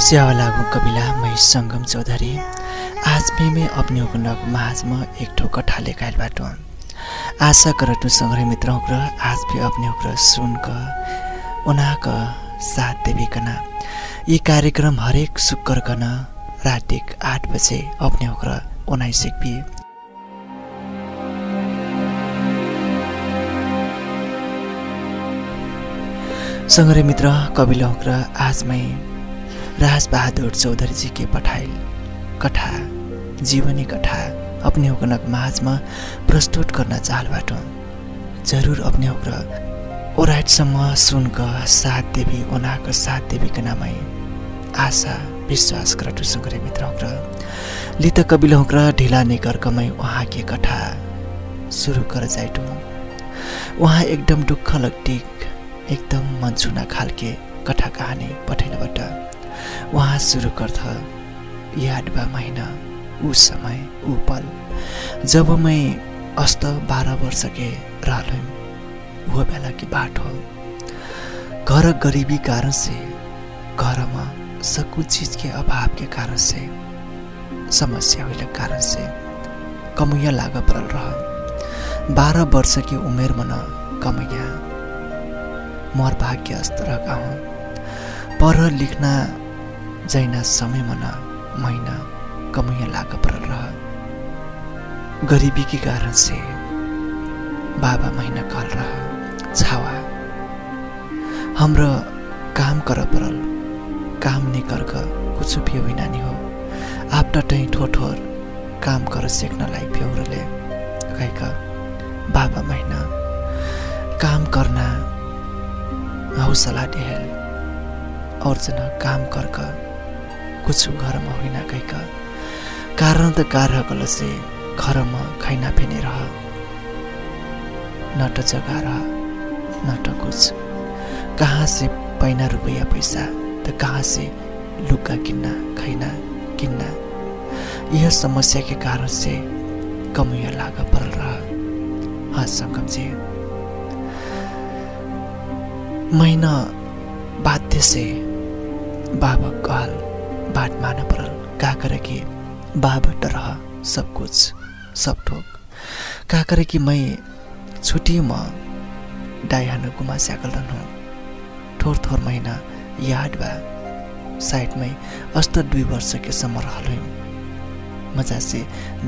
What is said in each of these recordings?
स्यावलागु कबिला मै संगम चौधरी आज भी मैं अपने नग माझ में एक ठो कठाले कायल बाटो आशा करटु संग्रह मित्रों को आज भी अपने को सुन का उना का साथ देवी कना ये कार्यक्रम हरेक शुक्र कना रात 8 बजे अपने को उनाई सिक्पी संग्रह मित्र कबिला आज मैं राज बहादुर चौधरी जी के पठाइल कथा जीवनी कथा अपने नग माझ में प्रस्तुत करना चाहल बाटो जरूर अपने ओराइटसम्म सुनका साथ देवी उनाको साथ देवी के नाम आशा विश्वास करटु संग्रह मित्र लित कबिल ढिला नेकर कमै वहाँ के कथा सुरु कर जाइटु वहाँ एकदम दुःख लग्टिक एकदम मनसुना खालके कथा कहानी पठेलबाट वहाँ सुरु गर्थ याद बा महीना ऊ समय ऊ पल जब मैं अस्त 12 वर्ष के रहलुम वो बेला की बात हो घर गरीबी कारण से घर में सब कुछ चीज के अभाव के कारण से समस्या हुई कारण से कमैया लाग परल रह 12 वर्ष की उमेर में न कमैया मोर भाग्य अस्तर गाँव पढ़ लिखना जैना समय में न महीना कमैया लाग परल रह गरीबी के कारण से बाबा महीना कल रहा छावा हाम्रो काम कर परल काम नहीं कर कुछ भी होना नहीं हो आप टटै ठोठोर काम कर सेक्न लाई फ्योरले कहिका बाबा महीना काम करना हौसला देहल और जना काम कर कुछ घर में होना कहिका कारण त कार्य कल से घर में खाइना फेने रह न त जगह रह न त कुछ कहाँ से पैना रुपया पैसा तो कहाँ से लुगा किन्ना खाइना किन्ना यह समस्या के कारण से कमैया लाग परल रहा हाँ संगम जी महीना बाध्य से बाबा कहल बात माना परल का करे कि बाबा रह सब कुछ सब ठोक का करे कि मैं छुट्टी में डायहान गुमा स्याकल रहनु थोर थोर महीना याद बा साइड में अस्त 2 वर्ष के समय रहलुम मजा से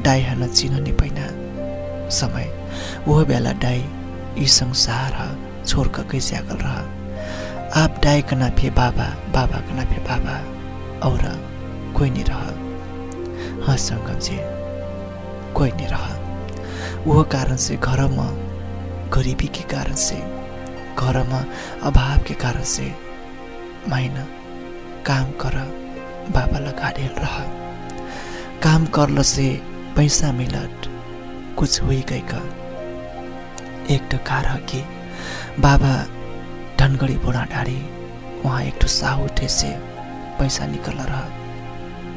डायहान चिन्ह नहीं पैना समय वह बेला डाई ई संसार छोड़ के स्याकल रहा आप डाई कना फे बाबा बाबा कना फे बाबा और कोई नहीं रहा हाँ संगम जी कोई नहीं रहा वह कारण से घर में गरीबी के कारण से घर में अभाव के कारण से महीना काम कर बाबा लगा डेल रहा काम करल से पैसा मिलत कुछ हुई गई का एक तो कार कि बाबा धनगढ़ी बुढ़ा डाड़ी वहाँ एक तो साहू उठे से पैसा निकल रहा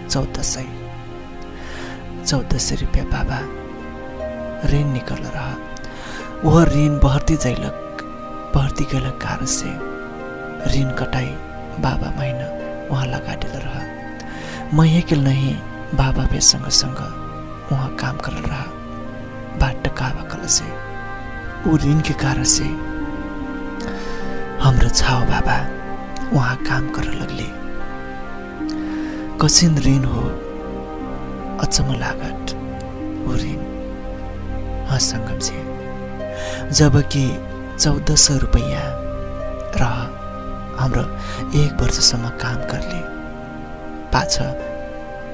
1400 रुपया बाबा ऋण निकल रहा वह ऋण बढ़ती बढ़ती गैलक कारण से ऋण कटाई बाबा महीना वहाँ लगा दिल रहा मैं के नहीं बाबा पे संग संग वहाँ काम कर रहा बाट काबा कल से वो ऋण के कारण से हाम्रो छाव बाबा वहाँ काम कर लगले कसिन ऋण हो अचम्म लागत वो ऋण हाँ संगम से जबकि 1400 रुपया रह हाम्रो 1 वर्षसम्म काम करले पाछ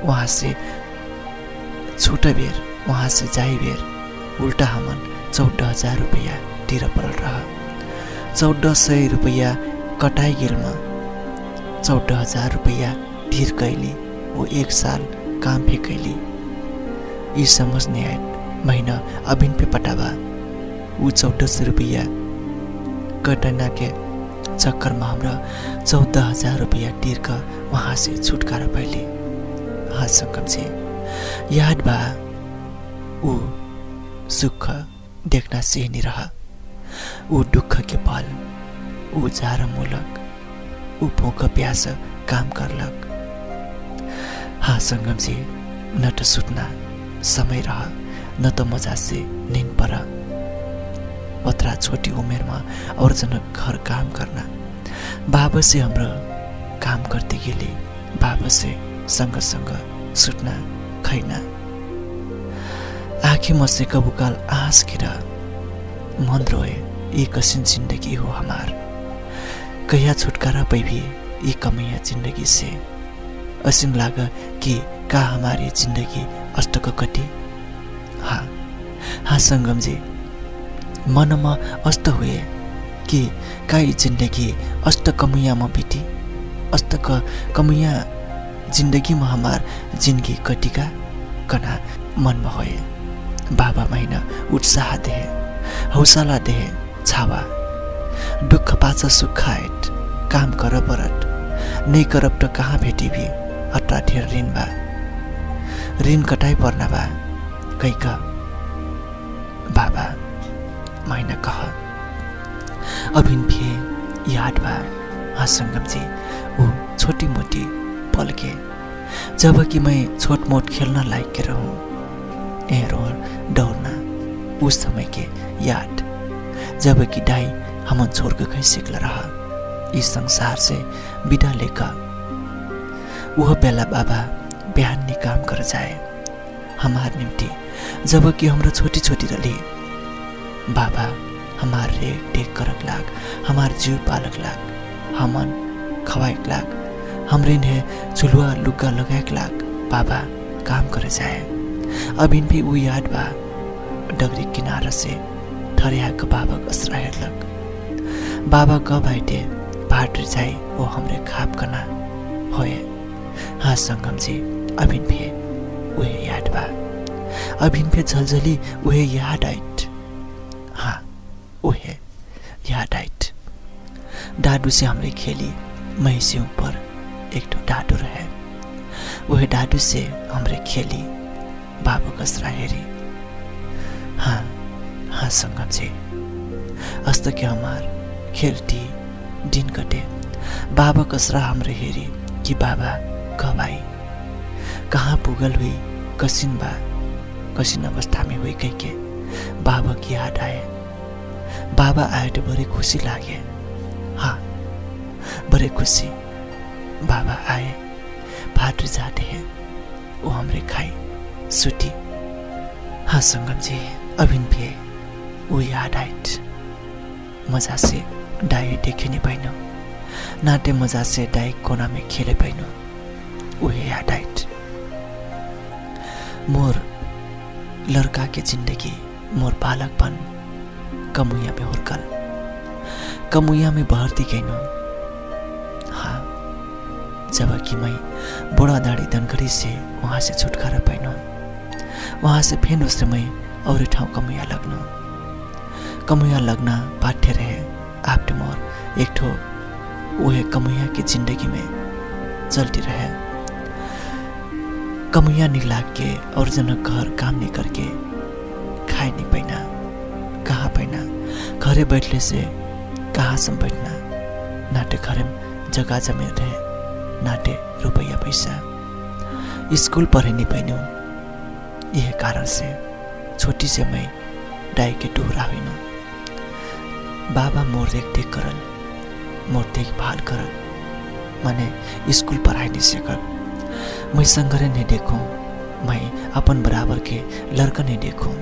वहाँ से छुट बेर वहाँ से जाई बेर उल्टा हमन 14,000 रुपया तिर परल रह 1400 रुपया कटाई गेलमा 14,000 रुपया ढीर कैली वो 1 साल काम भी कैली ये समझ नहीं आए महीना अबिन पे पटावा वो 1400 रुपया कटना के चक्कर में हमरा 14,000 रुपया ढीर का वहाँ से छुटकारा पाइली हाँ संगम से याद बा वो सुख देखना से नहीं रहा वो दुख के पल वो झार मूलक वो भूख प्यास काम करलक हाँ संगम जी, न त सुत्ना समय रह, न त मजा से नींद पर। पत्रा छोटी उमेरमा औरजनक घर काम करना, बाबा से हाम्रो काम करते गेले, बाबा से सँग सुत्ना खैना। आँखें मसे कबुकाल आँस गिर मन रोए, ये कसिन जिंदगी हो हमार। कहिया छुटकारा पैभी ये कमैया जिंदगी से। असिन लाग कि का हमारी जिंदगी अष्टक कटी। हाँ संगम जी, मनमा अष्ट हुए कि काई जिंदगी अष्ट कमैया म बिटी। अष्ट कमैया जिंदगी में हमार जिंदगी कटिका कना मन में होए। बाबा महिना उत्साह देहे, हौसला देहे छावा। दुख पाचा सुखाएट, काम कर बरट, नहीं करब तो कहाँ भेटी भी। अट्रा ढेर ऋण बा, ऋण कटाई पर्ना बा। कई का बाबा महिना कह अभिन भी याद बा। हाँ संगम जी, वो छोटी मोटी पल के जब कि मैं छोट मोट खेलना लायक के रहूं, एर और दौड़ना, उस समय के याद जब कि दाई हमन छोड़ के कहीं सिकल रहा। इस संसार से विदा लेकर वह बेला बाबा बिहान ने काम कर जाए हमार निम्ति। जब कि हमरा छोटी छोटी रही, बाबा हमार रेख टेक करक लाग, हमार जीव पालक लाग, हमन खवाएक लाग, हमरे ने चुलवा लुगा लगाएक लाग बाबा काम कर जाए। अबिन भी वो याद बा, डगरी किनारा से ठरियाक बाबा असरा हेरलक। बाबा कब आइटे भाट जाए वो हमरे खाप कना होए। हाँ संगम जी, अबिन भी वही याद बा, अबिन भी झलझली वही याद आइट। हाँ वही याद आइट। डाडू से हमरे खेली महिसी ऊपर एक तो डाडू रहे, वही डाडू से हमरे खेली बाबू कसरा हेरी। हाँ संगम जी, अस्त के हमार खेलती दिन कटे, बाबा कसरा हमरे हेरी कि बाबा कब आई, कहाँ पुगल हुई, कसिन बा, कसिन अवस्था में हुई कह के बाबा की याद आए। बाबा आए तो बड़े खुशी लागे। हाँ बड़े खुशी, बाबा आए भाट जाते हैं वो हमरे खाई सुटी। हाँ संगम जी, अभिन भी वो याद आइट। मजा से डाई देखे नहीं पाइनो, नाटे मजा से डाई कोना में खेले पाइनो, वो याद आइट। मोर लड़का के जिंदगी, मोर बालकपन कमुया में हुर्कल, कमुया में बहरती गईनो। हाँ जब कि मैं बड़ा दाढ़ी दनगरी से वहाँ से छुटकारा पाइनो, वहाँ से फिर उससे मैं और ठाउँ कमुया लगनो। कमुया लगना पाठ्य रहे आपटे मोर एक ठो वह कमुया की जिंदगी में चलती रहे। कमुया नहीं लाग के और जनक घर काम नहीं करके खाए नहीं पैना, कहाँ पैना, घरे बैठले से कहाँ सम बैठना। नाटे घरे जगह जमे रहे, नाटे रुपया पैसा, स्कूल पढ़े नहीं पैनू। यह कारण से छोटी से मैं डाई के डोरा हुई। बाबा मोर देख करल, मोर देखभाल करल, मैंने स्कूल पढ़ाई नहीं सकल। मैं संगरे नहीं देखूं, मैं अपन बराबर के लड़का नहीं देखूं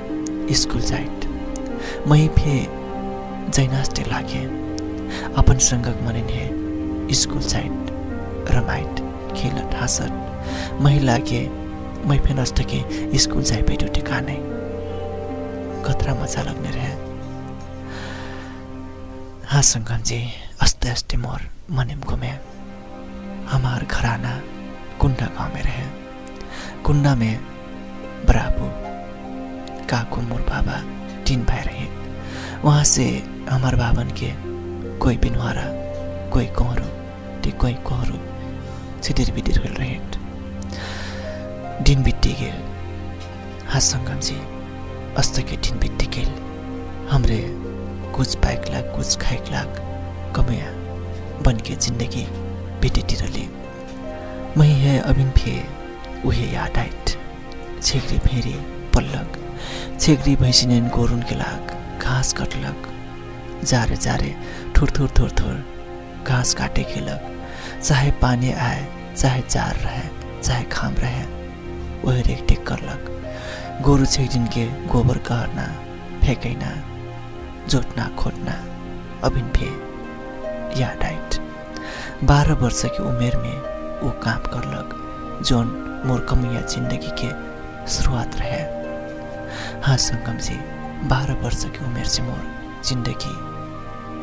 स्कूल जाइट। मैं भी जैनास्टे लागे अपन संगक मनिन है स्कूल जाइट, रमाइट खेलत हाँसत मैं लागे। मैं फिर नष्ट के स्कूल जाए बैठो ठिकाने, कतरा मजा लगने रहे। हाँ संगम जी, अस्ते अस्ते मोर मनिम घूमे। हमार घराना कुंडा गांव में रहे। कुंडा में बराबू काकू मोर बाबा 3 भाई रहे। वहाँ से हमार बाबन के कोई बिनवारा, कोई कोहरू, कोई कोहरू छिटिर बिटिर हुल रहे। दिन बित्ती गेल। हाँ संगम जी, अस्त के दिन बित्ती गेल। हमरे कुछ पाइक लाग, कुछ खाइक लाग कमया बन के जिंदगी बितेती रही। मैं है अबिन भी उहे याद आइट छेग्री फेरि पल्लक छेग्री भैंसिनेन गोरुन के लाग घास कटलक जारे जारे थुर थुर थुर थुर घास काटे खेलक चाहे पानी आए चाहे जार रहे चाहे खाम रहे वही रेखदेख करलक गोरु छेग्रिन के गोबर कहना फेंकैना जोतना खोटना अबिन फे याद आइट 12 वर्ष की उमेर में वो काम करलक जोन मोर कमैया जिंदगी के शुरुआत रहे। हाँ संगम जी 12 वर्ष की उमेर से मोर जिंदगी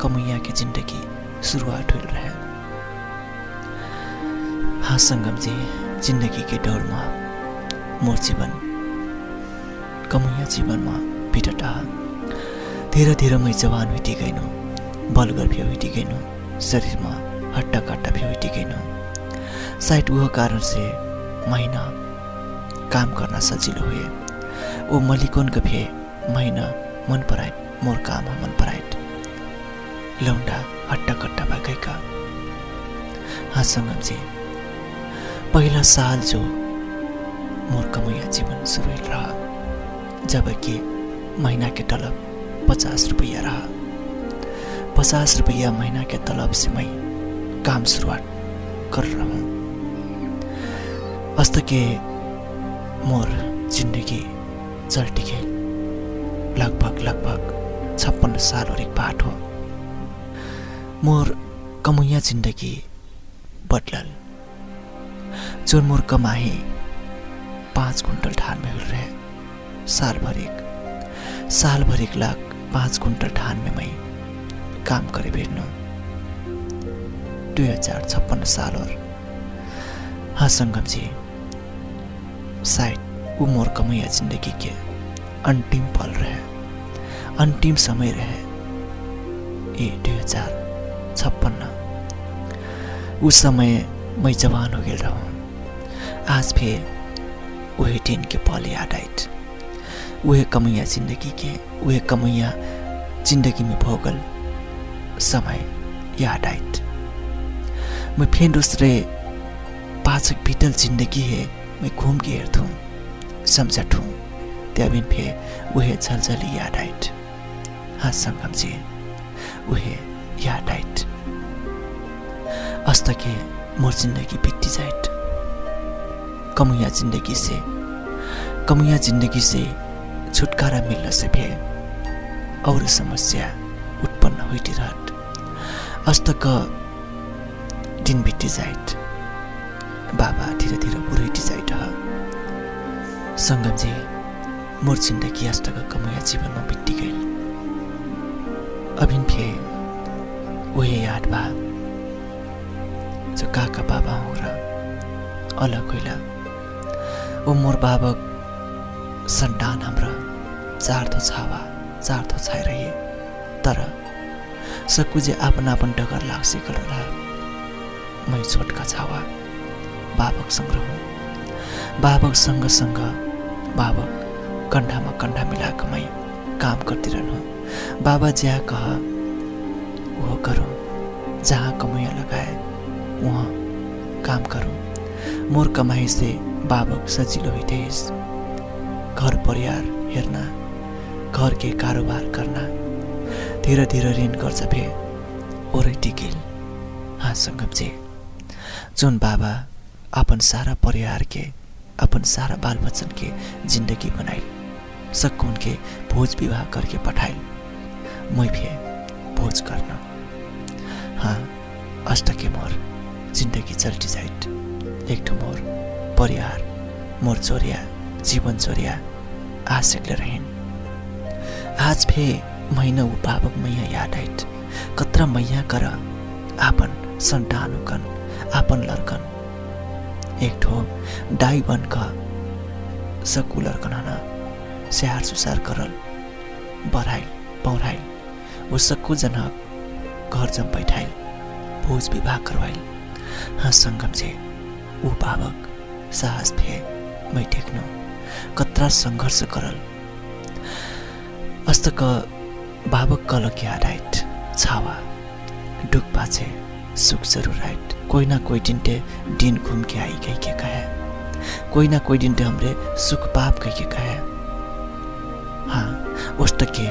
कमैया की जिंदगी शुरुआत हुई रहे। हाँ संगम जी जिंदगी के दौड़ में मोर जीवन कमैया जीवन में बिटटा धीरे धीरे मैं जवान हुई गइनु बलगर भी हुई गइनु शरीर में हट्टा कट्टा भी हुई गइनु सायद वह कारण से महीना काम करना सजिलो हुए वो मलिकोन का भी महीना मन पराए मोर काम मन पराए लौंडा हट्टा कट्टा भागै का। हाँ संगम जी पहला साल जो मोर कमैया जीवन शुरू रहा जबकि महीना के तलब 50 रुपया रहा। 50 रुपया महीना के तलब से मैं काम शुरुआत कर रहा हूँ। अस्त के मोर जिंदगी चलती गई लगभग 56 साल और एक बात हो मोर कमैया जिंदगी बदलल जो मोर कमाई 5 कुंटल धान में हुल रहे साल भर 1 लाख 5 कुंटल धान में मैं काम करे भेजनु 2056 साल और। हाँ संगम जी शायद वो मोर कमैया जिंदगी के अंतिम पल रहे अंतिम समय रहे ये 2056। उस समय मैं जवान हो गया रहूँ आज भी वही दिन के पल याद आइट वही कमैया जिंदगी के वही कमैया जिंदगी में भोगल समय याद आइट मैं फिर दूसरे पाचक बीतल जिंदगी है मैं घूम के हेर्थूँ समझठूँ त्याबिन फिर वही झलझली याद आइट। हाँ संगम जी वही याद आइट अस्त के मोर जिंदगी बीती जाइट कमैया जिंदगी से छुटकारा मिलने से भी और समस्या उत्पन्न हुई रहत अस्त का दिन बीती जाइट बाबा धीरे धीरे बुढ़ी जाइट संगम जी मोर जिंदगी अस्त का कमैया जीवन में बीती गई अबिन फे वही याद बा जो काका बाबा हो रहा अलग हुईला वो मोर बाबा संतान हमरा 4 थो छावा 4 थो छाई रही तर सकुजे आपन डगर लाग सिकल रहा मैं छोटका छावा बाबक संग रहूं बाबक संग बाबक कंधा में कंधा मिलाकर मैं काम करती रहूं बाबा जहाँ कह वो करूं जहाँ कमैया लगाए वहाँ काम करूं मोर कमाई से बाबक सजिलो हुई थे घर परिवार हेरना घर के कारोबार करना धीरे धीरे ऋण कर्ज भी ओरै टिकिल। हाँ संगम जी जोन बाबा अपन सारा परिवार के अपन सारा बाल बच्चन के जिंदगी बनाई सक्कु उनके भोज विवाह करके पठाई मैं भी भोज करना। हाँ अष्ट के मोर जिंदगी चलती जाइट एक ठो मोर परिवार मोर चोरिया जीवन चोरिया आशकले रहेन आज भी महीना वो बाबक मैया याद आइट कतरा मैया कर आपन संतान हुकन आपन लड़कन एक ठो डाई बन का सकू लड़कन हना स्याहार सुसार करल बढाइल पौराइल वो सक्कु जनक घर जम बैठाइल भोज विवाह करवाइल। हाँ संगम से वो बाबक साहस फे मैं टेक्नु कतरा संघर्ष करल अस्त का बाबक कलक याद आइट छावा दुख पाछे सुख जरूर आइट कोई ना कोई दिन घूम के आई गई के कहे कोई ना कोई दिन तो हमरे सुख पाप कह के कहे। हाँ, उस तक के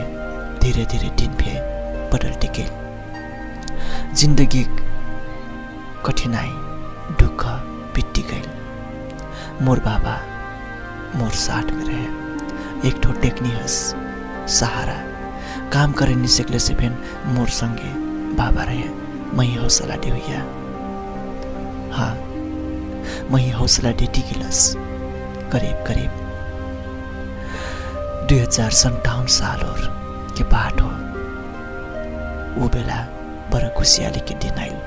धीरे धीरे दिन पे बदल टिके। जिंदगी कठिनाई दुख पिट्टी गई। मोर बाबा मोर साथ में रहे। एक ठो टेक्नी हस सहारा काम करे नि सकले से फेन मोर संगे बाबा रहे। मही हौसला दे हुआ। हाँ, मही हौसला दे टिकिलस। करीब करीब 2057 साल और के बात हो। वो बेला बड़ा खुशियाली के दिन आइल।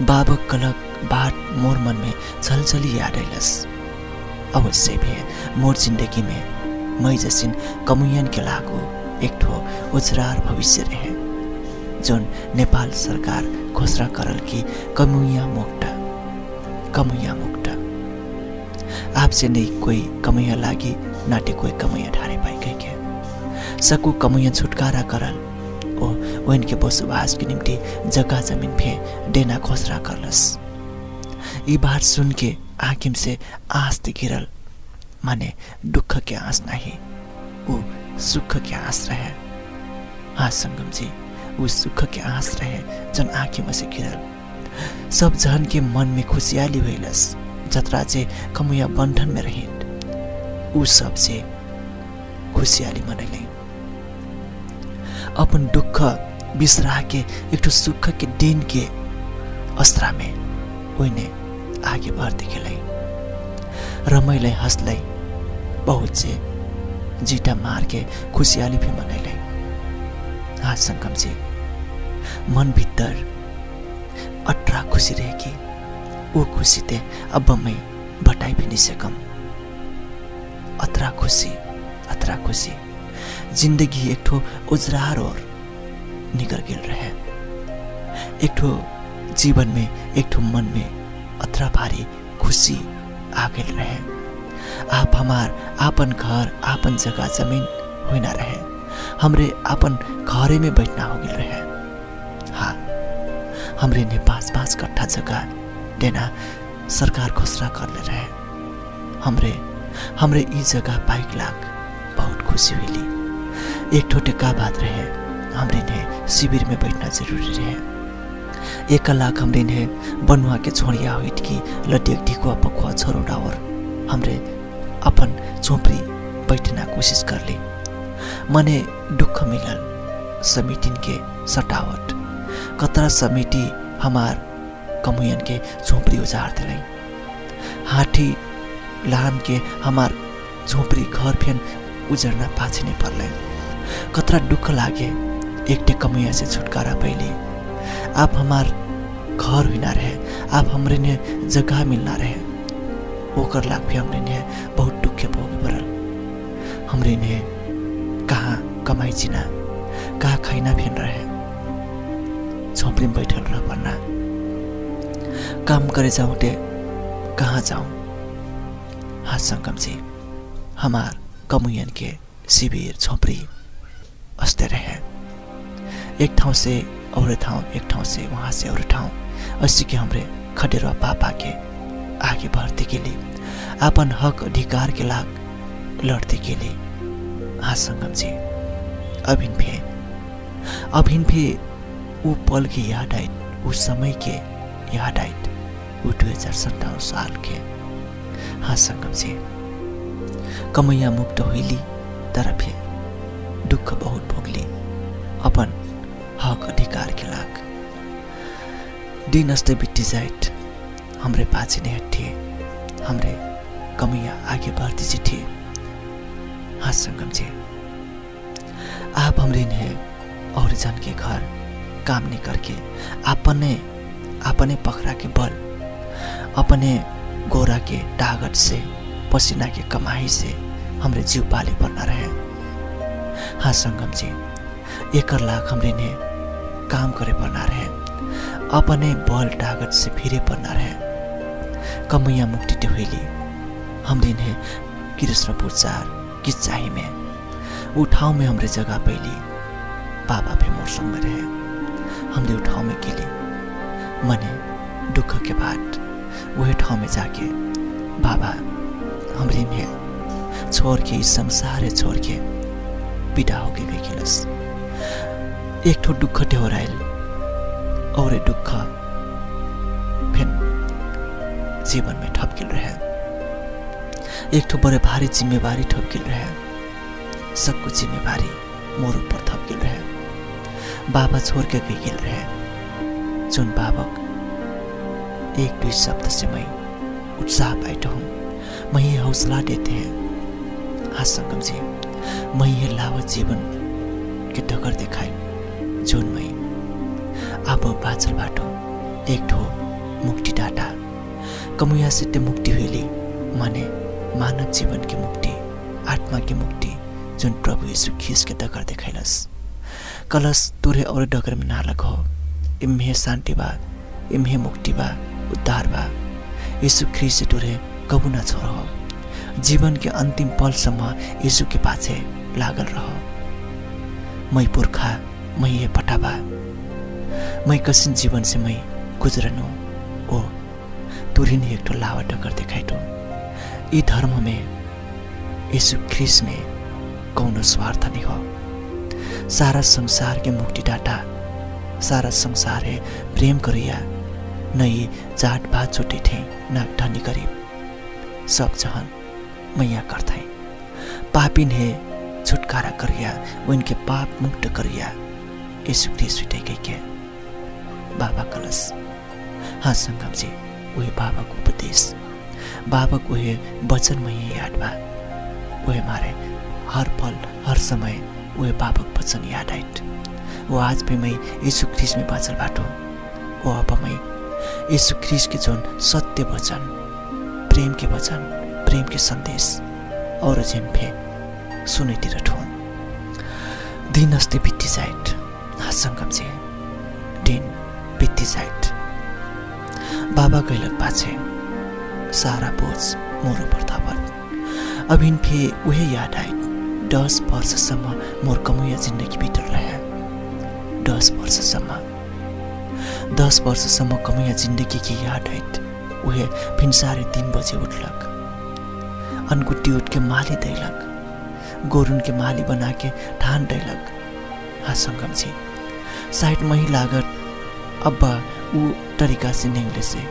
बाबक कलक बात मोर मन में छलछली याद आइलस। अवश्य भी मोर जिंदगी में मैं जैसिन कमुयन के लागू एक ठो उजरार भविष्य रहे। जोन नेपाल सरकार घोषणा करल की कमुया मुक्त। आपसे नहीं कोई कमुया लागी नाटे कोई कमुया ढारे पाई गई के सकू कमुया छुटकारा करल ओ वैन के बसोबास के निम्ति जगह जमीन फे देना घोषणा करलस। ये बात सुन के आँखिम से आँस गिरल। माने दुख के आँस नहीं, वो सुख के आँस रहे। हाँ संगम जी, वो सुख के आँस रहे जन आँखिम से गिरल। सब जन के मन में खुशियाली भइलस। जतरा जे कमुया बंधन में रहित उ सब से खुशियाली मनैले। अपन दुख बिसरा के एक ठो सुख के दिन के अस्त्रा में ओइने आगे बढ़ते खेलै। रमैलै हंसलै बहुत से जीटा मार के खुशियाली भी मनैलै। हाँ संगम जी, मन भीतर अट्रा खुशी रहेगी। वो खुशी ते अब मैं बटाई भी नहीं सकम। अतरा खुशी जिंदगी एक ठो उजरार और निकर गिल रहे। एक ठो जीवन में एक ठो मन में अतरा भारी खुशी आ गल रहे। आप हमार आपन घर आपन जगह जमीन होना रहे। हमरे आपन घरे में बैठना हो गल रहे। हाँ, हमरे ने 5-5 कट्ठा जगह देना सरकार घोषणा कर ले रहे। हमरे ई जगह पाइक लाग बहुत खुशी हुई। एक ठोटे का बात रहे, हमरे ने शिविर में बैठना जरूरी रहे। 1 लाख हमरे ने बनुआ के छोड़िया हुई की लटियक ढिकुआ पकुआ छोरोड़ा और हमरे अपन झोपड़ी बैठना कोशिश कर ली। मने दुख मिलल समितिन के सटावट। कतरा समिति हमार कमुयन के झोपड़ी उजाड़ दिलाई। हाथी लान के हमार झोपड़ी घर फेन उजड़ना पाछे नहीं पड़ले। कतरा दुख लागे एक कमुया से छुटकारा पहले। आप हमार घर बिना रहे, आप हमरे ने जगह मिलना रहे। ओकर लाग भी हमरे ने बहुत दुख भोगे पड़ल। हमरे ने कहाँ कमाई चिना कहाँ खैना फेन रहे। झोपड़ी में बैठल रह पड़ना। काम करे जाऊँ ते कहाँ जाऊँ। हाँ संगम जी, हमार कमुयन के शिविर झोपड़ी अस्ते रहे। एक ठाउँ से और ठाउँ, एक ठाउँ से वहाँ से और ठाउँ। अस्सी के हमरे खडेरवा पापा के आगे बढ़ते के लिए अपन हक अधिकार के लाग लड़ते के लिए। हाँ संगम जी, अभिन भी वो पल के याद आए, उस समय के याद आए, वो 2057 साल के। हाँ संगम जी, कमैया मुक्त हुईली तर फिर दुख बहुत भोगली अपन हक अधिकार के लाग। दिन अस्ते बिट्टी जाइत हमरे पाछे ने हट्ठे। हमरे कमैया आगे बढ़ती चिट्ठी। हाँ संगम जी, आप हमरे ने और जन के घर काम नहीं करके अपने पखरा के बल, अपने गोरा के ताकत से, पसीना के कमाई से हमरे जीव पाले पड़ना रहे। हाँ संगम जी, 1 लाख हमरे ने काम करे पड़ना रहे। अपने बल ताकत से फिरे पड़ना रहे। कमैया मुक्ति ते हुईली हमरे ने कृष्णपुर 4 की चाही में उठाव में हमरे जगह पहली बाबा पे मोर संग में रहे। हमरे उठाव में के लिए मने दुख के बाद वही ठाउँ में जाके बाबा हमरे में छोड़ के इस संसार छोड़ के विदा होके गई किलस। एक ठो दुख ढेउराइल और दुख फिर जीवन में ठपकिल रहे। एक ठो बड़े भारी जिम्मेवारी ठपकिल रहे। सबको जिम्मेवारी मोर ऊपर थपकिल रहे। बाबा छोड़ के गई रहे। जुन बाबक एक दुई शब्द से मैं उत्साह पाइट हूँ, मैं ये हौसला देते हैं। हाँ संगम जी, मैं ये लावा जीवन के डगर दिखाई जोन मैं अब बाचल बाटो एक ठो मुक्ति डाटा कमुया से मुक्ति हुई माने मानव जीवन की मुक्ति, आत्मा की मुक्ति जोन प्रभु यीशु ख्रीष्ट के डगर दिखाइलस। कलश तुरे और डगर में ना लगो। इम्हे शांति बा, इम्हे मुक्ति बा, उद्धार बा। यीशु ख्रीष्ट से तुरे कबू ना छोड़ो। जीवन के अंतिम पलसम्म यीशु के पाछे लागल रहो। मैं पुरखा, मैं ये पटाबा, मैं कसिन जीवन से मैं गुजरनु ओ तुरिन एक ठो लावा डगर दिखाइटो। ई धर्म में यीशु ख्रीष्ट में कौनो स्वार्थ नहीं हो। सारा संसार के मुक्ति डाटा, सारा संसार है प्रेम करिया, नई जात बात छोटे थे ना धनी गरीब सब जहन मैया करते। पापिन है छुटकारा करिया, उनके पाप मुक्त करिया। यीशु ख्रीष्ट गई के बाबा कलश। हाँ संगम जी, वही बाबा को उपदेश, बाबा को ये वचन में याद बा। वही मारे हर पल हर समय वही बाबा को वचन याद आइट। वो आज भी मैं यीशु ख्रीष्ट में बाचल बाटो। वो अब मैं यीशु ख्रीष्ट के जोन सत्य वचन, प्रेम के वचन, प्रेम के संदेश और जिन फे सुनैतिर ठो दिन अस्ते बित्ती जाइट। हाँ संगम जी, दिन बित्ती जाइट। बाबा गैलक पाछे सारा बोझ मोर ऊपर थपल। अभिन फे वही याद आइट। 10 वर्षसम्म मोर कमुया जिंदगी भीतर रहे। 10 वर्षसम्म 10 वर्षसम्म कमुया जिंदगी की याद आइट। वह भिनसारे 3 बजे उठलक, अनगुट्टी उठ के माली दैलक, गोरुन के माली बना के ठान दैलक। हाँ संगम जी, साइड मही लागत अब्बा ऊ तरीका से नेंगले से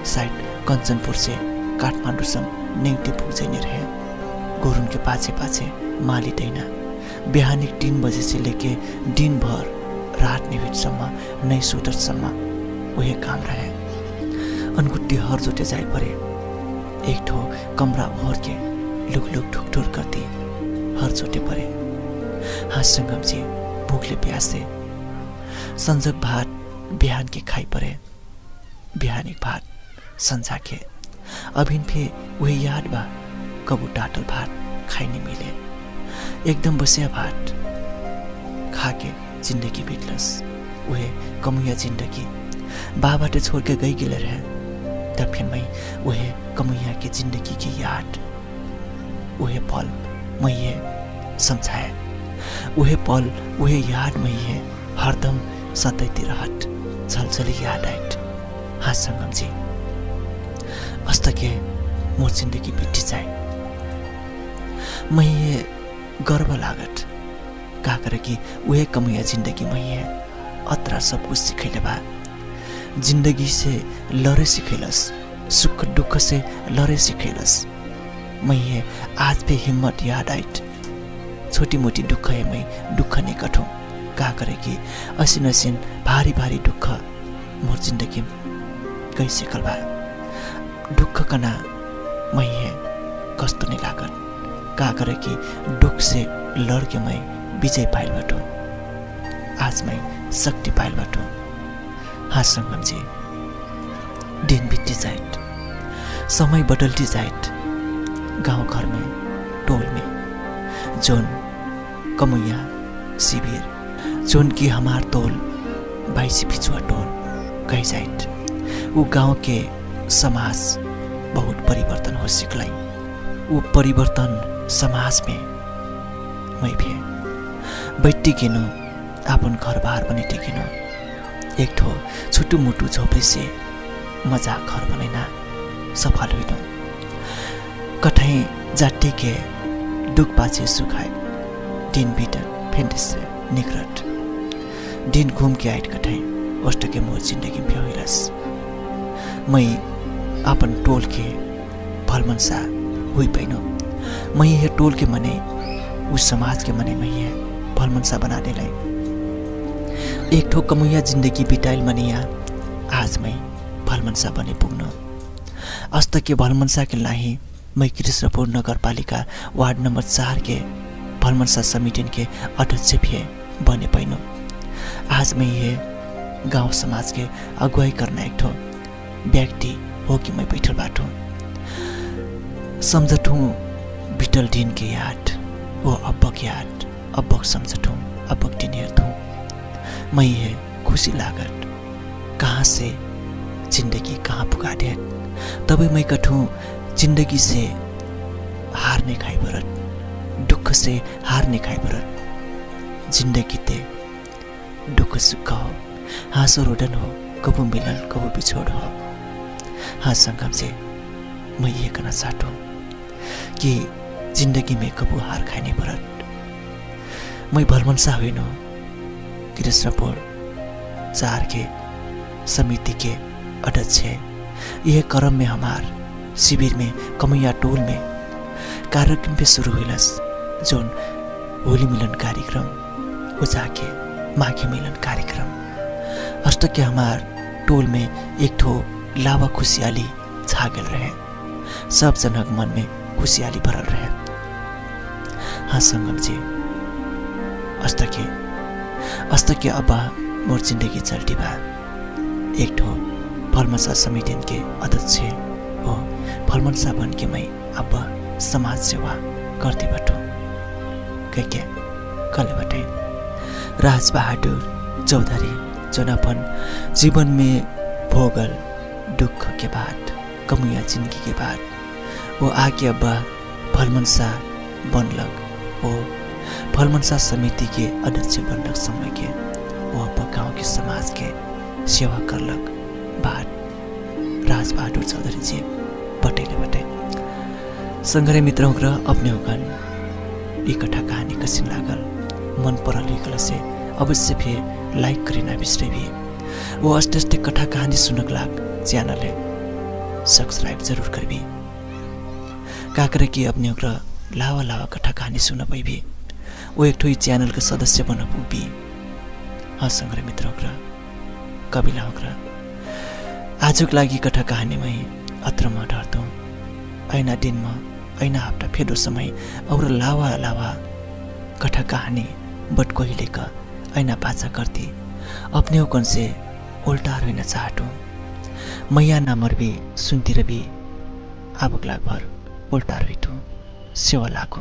साइड कंचनपुर से काठमाडौँ सम्म नेंगते पुग्ने रहे। गोरुन के पाछे पाछे माली दैना बिहान 3 बजे से लेके दिन भर रात निवेटसम्म नै सुतरसम्म वही काम रहे। अनगुट्टी हर जोटे जाए परे एक ठो कमरा ओढ़ के लुक लुक ठुकठुर करती हर जोटे परे। हाँ संगम जी, भूखले प्यासे संजक भात बिहान के खाई परे। बिहानी भात संझा के अभिन फे वही याद बा कबू टाटल भात खाई नहीं मिले। एकदम बसिया भात खा के जिंदगी बीतलस। वह कमुया जिंदगी बाबाटे छोड़ के गई गिले रहे। तब फिर मैं वह कमुया की जिंदगी की याद, वह पल मैं ये समझाए, वह पल वह याद मैं ये हरदम सतैती रहत झलझली याद आइट। हाँ संगम जी, अस्त के मोर जिंदगी बिटी जाए। मैं ये गर्व लागत का करे कि वह कमुया जिंदगी में है अतरा सब कुछ सिखैले बा। जिंदगी से लड़े सिखैलस, सुख दुख से लड़े सिखैलस। मैं ये आज भी हिम्मत याद आइट। छोटी मोटी दुख है मैं दुख नहीं कठूँ का करे कि असिन असिन भारी भारी दुख मोर जिंदगी गई सिखल बा। दुख कना मैं ये कस्तो नहीं लागत का करे कि दुख से लड़ के मैं विजय पाइल बाटो। आज मैं शक्ति पाइल बाटो। हाँ संगम जी, दिन बित्ती जाइट, समय बदलती जाइट। गांव घर में टोल में जोन कमुया शिविर जोन की हमार टोल 22 पिछुआ टोल कही जाइट। वो गांव के समाज बहुत परिवर्तन हो सिखलाई। वो परिवर्तन समाज में मैं भी बैठी किनो अपन घर बाहर बनी टिकिनो। एक ठो छुटू मुटू झोपड़ी से मजा घर बनैना सफल हुइनु कठै जाट्टी के दुख पाछे सुखाए दिन बीतन फेंडिसे निकरट दिन घूम के आइट कठै वस्ट के मोर जिंदगी में होइलस मैं अपन टोल के भलमनसा हुई पैनो मैं ये टोल के मने उस समाज के मने मैं ये भलमनसा बनाने लाई एक ठो कमुया जिंदगी बिताइल मनिया आज मैं भलमनसा बने पुग्नु अस्त के भलमनसा के लाही मैं कृष्णपुर नगरपालिका वार्ड नंबर 4 के भलमनसा समिति के अध्यक्ष भी बने पैनु आज मैं ये गांव समाज के अगुवाई करना एक ठो व्यक्ति हो कि मैं बैठल बाटू समझटू बिटल दिन के याद वो अब्बक याद अब्बक समझटू अब्बक दिन हेर्थू मैं ये खुशी लागत कहाँ से जिंदगी कहाँ पुगा दे तब मैं कठू जिंदगी से हार नहीं खाई बरत दुख से हार नहीं खाई बरत जिंदगी ते दुख सुख हो हाँसो रोदन हो कबू मिलन कबू बिछोड़ हो हाँ संगम से मैं ये कहना चाहता हूँ कि जिंदगी में कबू हार खाने बरत मैं भलमनसा हुइनु कृष्णपुर 4 के समिति के अध्यक्ष यह क्रम में हमार शिविर में कमैया टोल में कार्यक्रम पे शुरू हुइलस जोन होली मिलन कार्यक्रम हो जाके माघी मिलन कार्यक्रम अष्ट के हमार टोल में एक ठो लावा खुशियाली छागल रहे सब जनक मन में खुशियाली भरल रहे हाँ संगम जी अस्त के अब्बा मोर जिंदगी चलती बा एक ठो भलमनसा समिति के अध्यक्ष हो भलमनसा बन के मैं अब्बा समाज सेवा करते बटो के कले बटे राज बहादुर चौधरी जोन अपन जीवन में भोगल दुख के बाद कमुया जिंदगी के बाद वो आके अब्बा भलमनसा बनलक वो भलमनसा समिति के अध्यक्ष बनलक समय के वो अब्बा गाँव के समाज के सेवा करलक बाद राज बहादुर चौधरी जी बटेले बटे संगरे मित्रों र अपने होगन ये कथा कहानी कसिन लागल मन परल से अवश्य फिर लाइक करें बिसरे भी वो अष्ट कथा कहानी सुनक लाग चैनल है सब्सक्राइब जरूर कर भी का करे कि अपने होग्र लावा लावा कथा कहानी सुन पाई भी वो एक ठो चैनल के सदस्य बन पुगी हाँ संगरे मित्रों र कविला होग्र आजको लागि कथा कहानी में अत्र म डरतो ऐना दिन में ऐना हप्ता फेदो समय और लावा लावा कथा कहानी बट कोहिले का ऐना बाचा करती अपने कौन से उल्टा रहना चाहटो मैया नामर भी सुनती रही आबक लाग भर उल्टा रही सेवा लागो